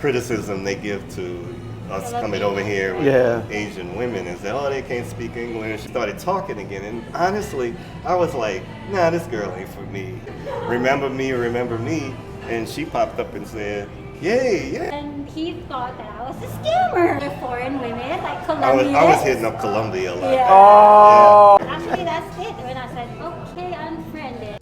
criticism they give to us coming over here with Asian women is that, oh, they can't speak English. She started talking again, and honestly, I was like, nah, this girl ain't for me. Remember me, and she popped up and said, yay, yeah. And he thought that I was a scammer. The foreign women, like Colombians. I was hitting up Colombia a lot. Yeah. Oh. Yeah. Actually, that's it. When I said, okay, unfriended.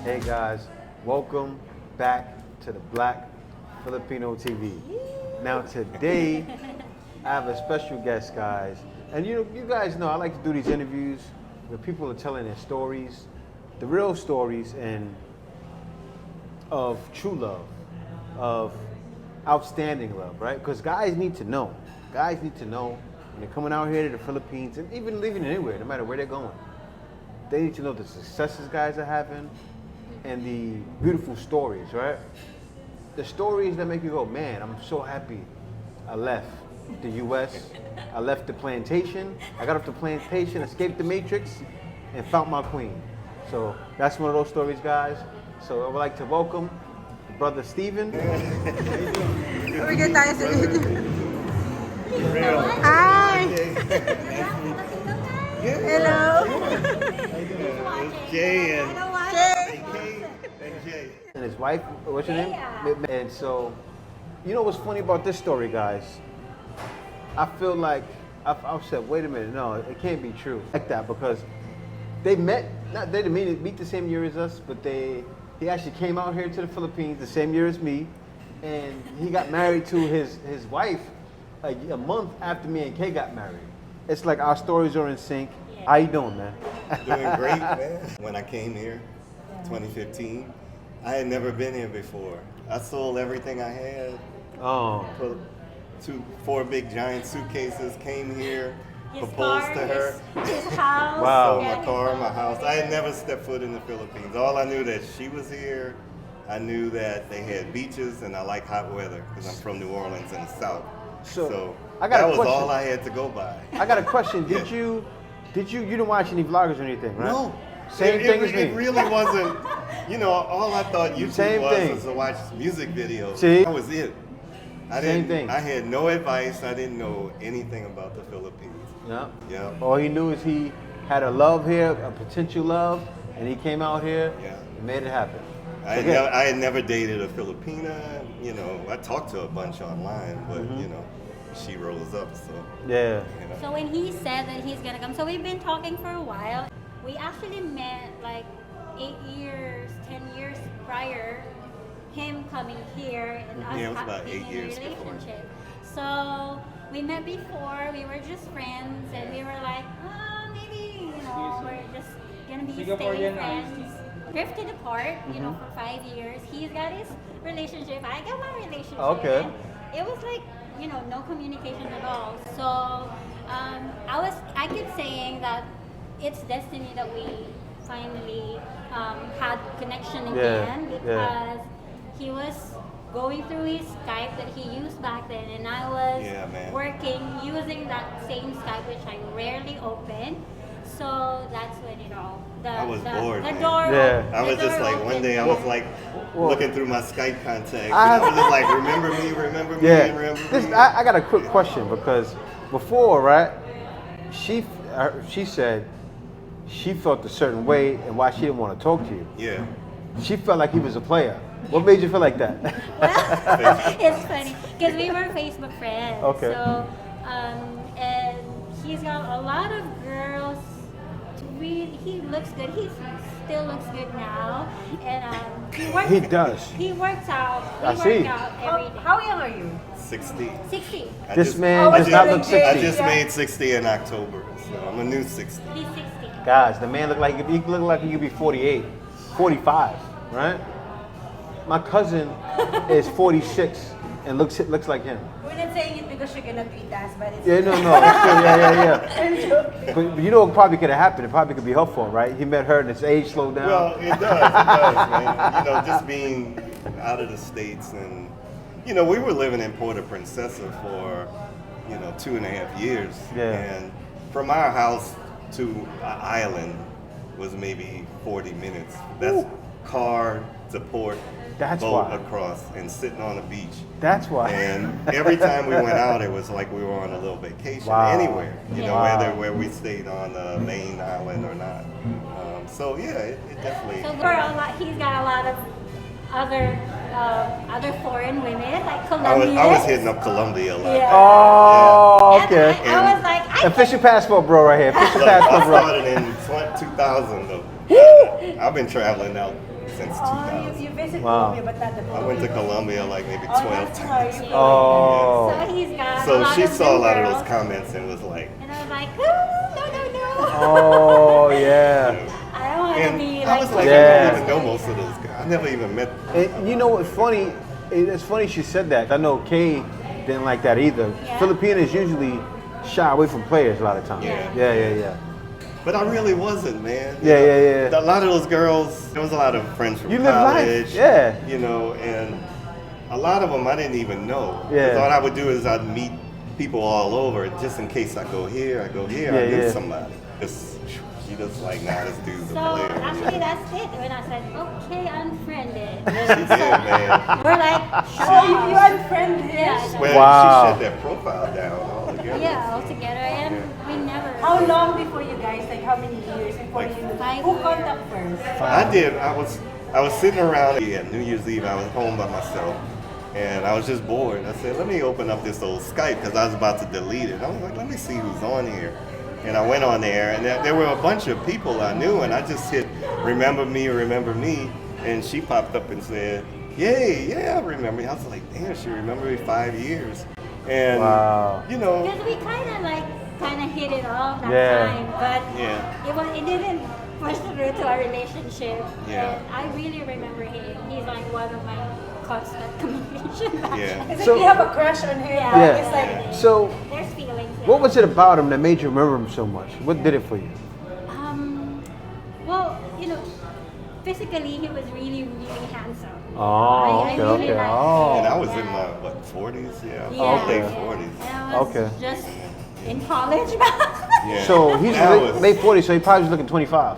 Hey guys, welcome back to the Black Filipino TV. Now today, I have a special guest, guys. And you guys know I like to do these interviews where people are telling their stories, the real stories, and of true love, of outstanding love, right? Because guys need to know. Guys need to know when they're coming out here to the Philippines, and even living anywhere, no matter where they're going. They need to know the successes guys are having, and the beautiful stories, right? The stories that make you go, man, I'm so happy I left the US, I left the plantation, I got off the plantation, escaped the matrix, and found my queen. So that's one of those stories, guys. So I would like to welcome Brother Steven. Bigyan tayo sa video. Hi! Hello! Jay and Jay. And his wife, what's your name? And so, you know what's funny about this story, guys? I feel like, I said, wait a minute, no, it can't be true. Like that, because they met, they didn't meet the same year as us, but he actually came out here to the Philippines the same year as me, and he got married to his wife a month after me and Kay got married. It's like our stories are in sync. How you doing, man? Doing great, man. When I came here, 2015, I had never been here before. I sold everything I had. Put 4 big giant suitcases, came here, proposed to her. His house. Wow. Sold my car, my house. I had never stepped foot in the Philippines. All I knew that she was here. I knew that they had beaches, and I like hot weather because I'm from New Orleans in the South. So that was all I had to go by. I got a question. You didn't watch any vloggers or anything, right? No. Same thing as me. It really wasn't, all I thought YouTube was to watch music videos. See? That was it. Same thing. I had no advice. I didn't know anything about the Philippines. Yeah. All he knew is he had a love here, a potential love, and he came out here and made it happen. I had never dated a Filipina. I talked to her a bunch online, but she rose up. So yeah. So when he said that he's gonna come, so we've been talking for a while. We actually met like 10 years prior, him coming here and us it was about being 8 in a years relationship. So we met before, we were just friends, and we were like, maybe we're just gonna be staying friends. Drifted apart, for 5 years. He's got his relationship, I got my relationship. Okay. And it was like, no communication at all. So I kept saying that it's destiny that we finally had connection again because he was going through his Skype that he used back then, and I was working using that same Skype, which I rarely open. So that's when I was bored. The door. I was just like, one day I was like looking through my Skype contacts. I was just like, remember me. I got a quick question because before, right? She said she felt a certain way and why she didn't want to talk to you. Yeah. She felt like he was a player. What made you feel like that? Well, it's funny because we were Facebook friends. Okay. So, and he's got a lot of girls. He looks good. He still looks good now, and he does. He works out. I see. Out every day. How young are you? 60. 60. This man does not look 60. I just made 60 in October, so I'm a new 60. He's 60. Guys, the man look like he could be 48, 45, right? My cousin is 46, and looks like him. We're not saying it because you're gonna beat us, but it's Yeah, no, it's true. Yeah. I'm joking. But you know what probably could have happened? It probably could be her fault, right? He met her and his age slowed down. Well, it does, man. You know, just being out of the States and, you know, we were living in Puerto Princesa for, 2.5 years. Yeah. And from our house to an island was maybe 40 minutes. That's car to port, That's boat why. across, and sitting on the beach. That's why. And every time we went out, it was like we were on a little vacation Wow. anywhere, Wow. where we stayed on the main island or not. So yeah, it definitely. So he's got a lot of other foreign women, like Colombian. I was hitting up Colombia a lot. Yeah. Oh, And okay. I was like, Official passport, bro, right here. Official Look, passport, I bro. started in 2000 though. I've been traveling out since Oh, 2000. you visit Wow. Colombia, but not the I went to Colombia like maybe Oh, 12 that's why times. you- Oh. so he's got a So lot she of saw a lot of girls. those comments and was like, And I was like, no. Oh, yeah. I don't want to and be I like, was like, Yeah. I don't even know most of those guys. I never even met. And you know what's funny? It's funny she said that. I know Kay didn't like that either. Yeah. Filipinas usually shy away from players a lot of times. Yeah. Yeah. But I really wasn't, man. Yeah. A lot of those girls, there was a lot of friends from You live life, college. yeah. And a lot of them I didn't even know. Yeah. 'Cause all I would do is I'd meet people all over just in case I go here, I Yeah, knew yeah. somebody. She just like, nah, this dude's a so player. actually that's it. When I said, okay, unfriended. She did, man. We're like, Oh, you unfriended him? Yeah, Well, Wow. she shut that profile down altogether. yeah, all together, and we never. How long before you guys, like how many years before Like you, 5 who years. contact first? I did. I was sitting around New Year's Eve. I was home by myself, and I was just bored. I said, let me open up this old Skype because I was about to delete it. I was like, let me see who's on here. And I went on there, and there were a bunch of people I knew, and I just hit remember me, and she popped up and said, yay, yeah, I remember you. I was like, damn, she remembered me 5 years. And, Wow. Because we kind of hit it off that Yeah. time, but Yeah. it didn't push through to our relationship. Yeah. And I really remember him. He's like one of my constant communication. Yeah. It's So- like you have a crush on him. Yeah. but Yeah. It's like, So, There's feelings. Yeah. what was it about him that made you remember him so much? What did it for you? Well, physically he was really, really handsome. Oh, I okay, really okay. liked Oh. him. And I was in Yeah. my, 40s? Yeah, Yeah, all day yeah. 40s. And I was Okay. just in college. Yeah. So he's That late, was- late 40s, so he probably was looking 25.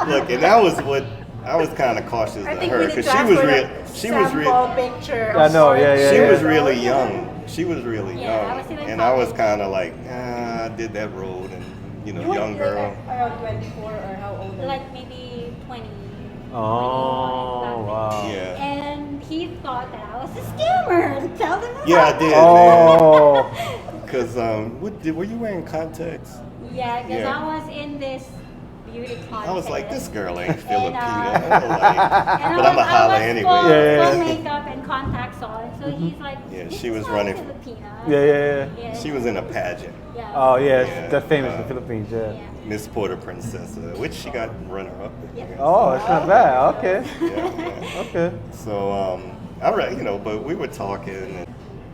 Look, and that was what I was kind of cautious I of think her we need because to she ask was for real. a She was real. sample picture. I know, of yeah, Orange yeah, She yeah. was really young. She was really Yeah, I young, was still in and I was college. kind of like, I did that road, and You were young girl. Like around 24 or how old? are you? Like maybe 20. Oh, 21, wow. Yeah, And he thought that I was a scammer. Tell them about yeah, I did, Oh, man. Because were you wearing contacts? Yeah, because Yeah. I was in this beauty contest. I was like, this girl ain't And, Filipino. and But I I'm a was holla full, anyway. Yeah, yeah, full yeah. makeup and contacts on. So he's like, Yeah, this she is was not running- Filipina. yeah. Yeah. She was in a pageant, Yeah. Oh, yeah, Yeah. that's famous in the Philippines, yeah. Yeah. Miss Puerto Princesa, which she got runner-up. Yeah. Oh, it's not bad. Okay. Yeah. Okay. So, but we were talking and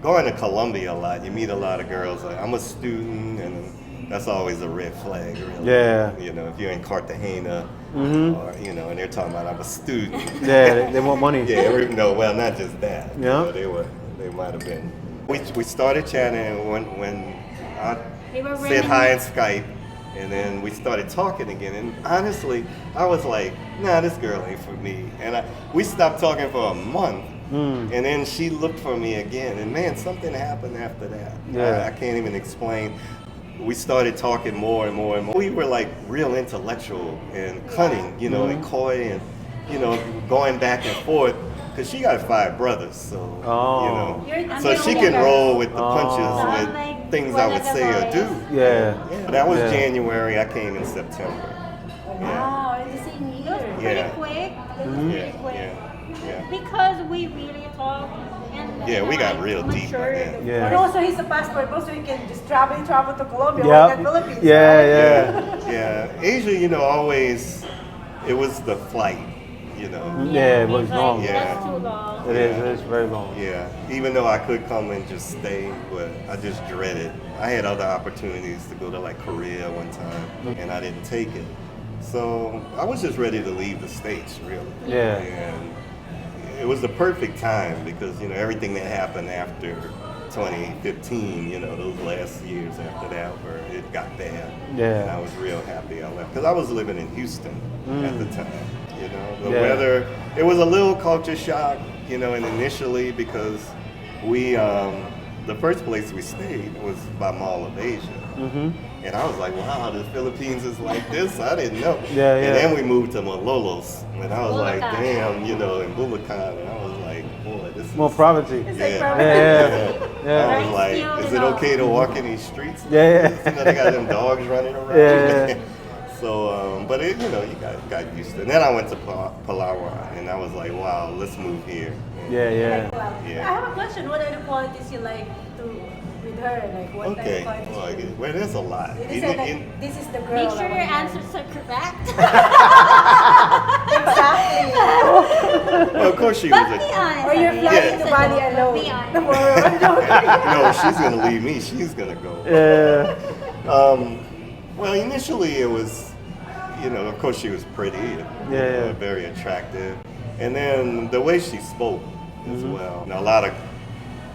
going to Colombia a lot. You meet a lot of girls. Like, I'm a student, and that's always a red flag, really. Yeah. If you're in Cartagena, Mhm. or and they're talking about I'm a student. Yeah, they want money. Yeah, no, well, not just that. Yeah. They might have been. We started chatting when I They were said running- hi in Skype, and then we started talking again. And honestly, I was like, nah, this girl ain't for me. And we stopped talking for a month. And then she looked for me again, and man, something happened after that. Yeah. I can't even explain. We started talking more and more and more. We were like real intellectual and cunning, and coy, and going back and forth. Because she got 5 brothers, so Oh. You're so she can roll with the punches Oh. with Like things one I of would the say or boys. do. Yeah. Yeah, that was Yeah. January. I came in September. Wow, in the same It was year. pretty Yeah. quick. It was Yeah, pretty quick. yeah. Because we really talked. And, Yeah, we got real deep by matured. then. Yeah. And also he's a passport, so he can just travel to Colombia Yeah. or the Philippines. Yeah, right? yeah. Yeah, Asia, always, it was the flight. you know. Yeah, it was he's like, long. Yeah. That's too long. It is very long. Yeah, even though I could come and just stay, but I just dreaded. I had other opportunities to go to like Korea one time, and I didn't take it. So I was just ready to leave the States, really. Yeah. And it was the perfect time because, you know, everything that happened after 2015, you know, those last years after that where it got bad. Yeah. And I was real happy I left because I was living in Houston at the time. You know, the Yeah. weather, it was a little culture shock, you know, and initially because we, the first place we stayed was by Mall of Asia. And I was like, wow, the Philippines is like this? I didn't know. Yeah, And yeah. then we moved to Malolos, and I was like, Bulacan. damn, you know, in Bulacan, and I was like, boy, this is... More poverty. It's Yeah. like Yeah, probably. yeah, I yeah. was like, Still, is you it know. okay to walk in these streets? Yeah, You know, they got them dogs running around. Yeah. So, but it, you know, you got used to it. And then I went to Palawan, and I was like, wow, let's move here. Yeah, yeah. Yeah. I have a question. What are the qualities you like to with her? Like what type of Okay, qualities? well, there's a lot. You In- said like, in- this is the girl. Make I sure your wanna marry. answers are correct. Exactly. well, of course she was But be a... honest. Or you're I mean, flying yes to or Bali no, but alone. Be honest. Tomorrow. No, she's going to leave me. She's going to go. Yeah. Well, initially it was, you know, of course she was pretty and you Yeah, know, yeah. very attractive. And then the way she spoke as well. Now, a lot of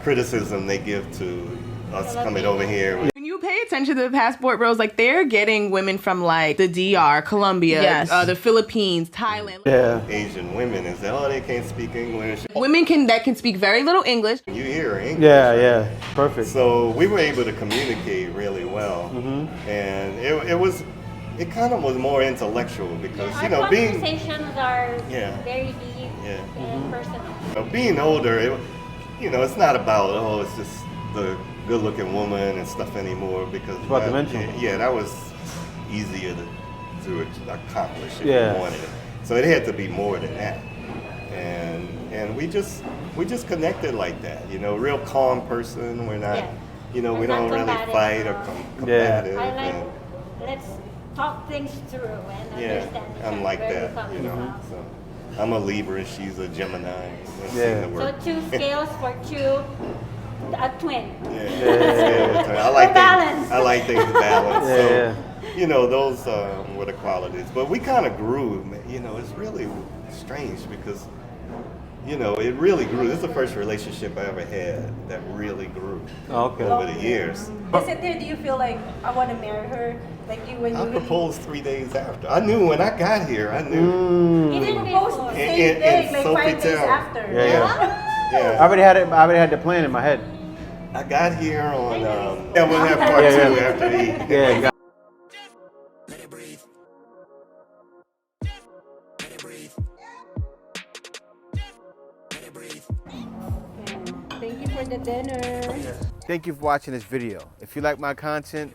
criticism they give to us coming over here. When you pay attention to the passport bros, like they're getting women from like the DR, Colombia, Yes. the Philippines, Thailand. Yeah. Asian women and say, oh, they can't speak English. Women that can speak very little English. You hear English. Yeah, right? yeah. Perfect. So we were able to communicate really well. And it kind of was more intellectual because, Our you know, being... conversations are Yeah. very deep Yeah. and personal. Being older, you know, it's not about, oh, it's just the good-looking woman and stuff anymore because It's about the mental. Yeah, that was easier to accomplish if Yeah. you wanted it. So it had to be more than that, and we just connected like that. You know, real calm person. We're not, Yeah. you know, we We're not don't really combative, fight or no. combative. I like, and, let's talk things through and yeah, understand each I'm other like where that. we're coming You know, from. so I'm a Libra. She's a Gemini. That Yeah. seemed to So work. 2 scales for 2, a twin. Yeah. We're balanced. I like things balanced. Yeah, so, yeah. you know, those were the qualities. But we kind of grew. You know, it's really strange because, you know, it really grew. This is the first relationship I ever had that really grew Okay. over the years. Is it there? Do you feel like I want to marry her? Like you when I you really proposed 3 days after. I knew when I got here. I knew. You didn't proposed before. the In- same in day, like 5 days Sofitel. after. Yeah, yeah. I Yeah. already had the plan in my head. I got here on. Yeah, we'll have part Yeah, two yeah. after the. Yeah. got- Thank you for the dinner. Thank you for watching this video. If you like my content,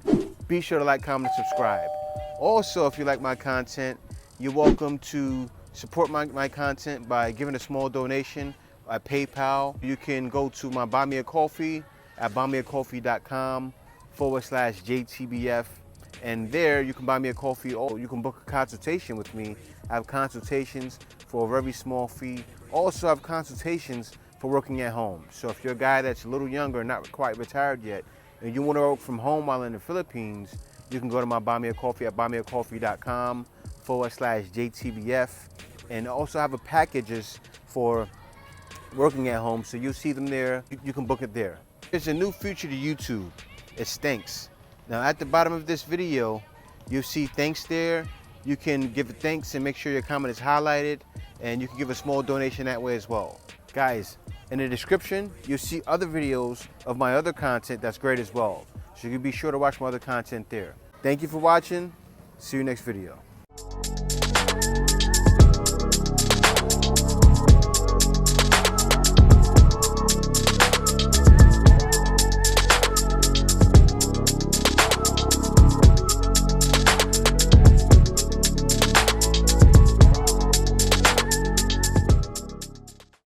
be sure to like, comment, and subscribe. Also, if you like my content, you're welcome to support my content by giving a small donation at PayPal. You can go to my Buy Me a Coffee at buymeacoffee.com/JTBF. And there you can buy me a coffee or you can book a consultation with me. I have consultations for a very small fee. Also, I have consultations for working at home. So if you're a guy that's a little younger, not quite retired yet, and you want to work from home while in the Philippines, you can go to my Buy Me a Coffee at buymeacoffee.com/JTBF. And also have a packages for working at home, so you'll see them there. You can book it there. There's a new feature to YouTube. It stinks. Now at the bottom of this video, you'll see thanks there. You can give a thanks and make sure your comment is highlighted, and you can give a small donation that way as well. Guys, in the description, you'll see other videos of my other content that's great as well. So you can be sure to watch my other content there. Thank you for watching. See you next video.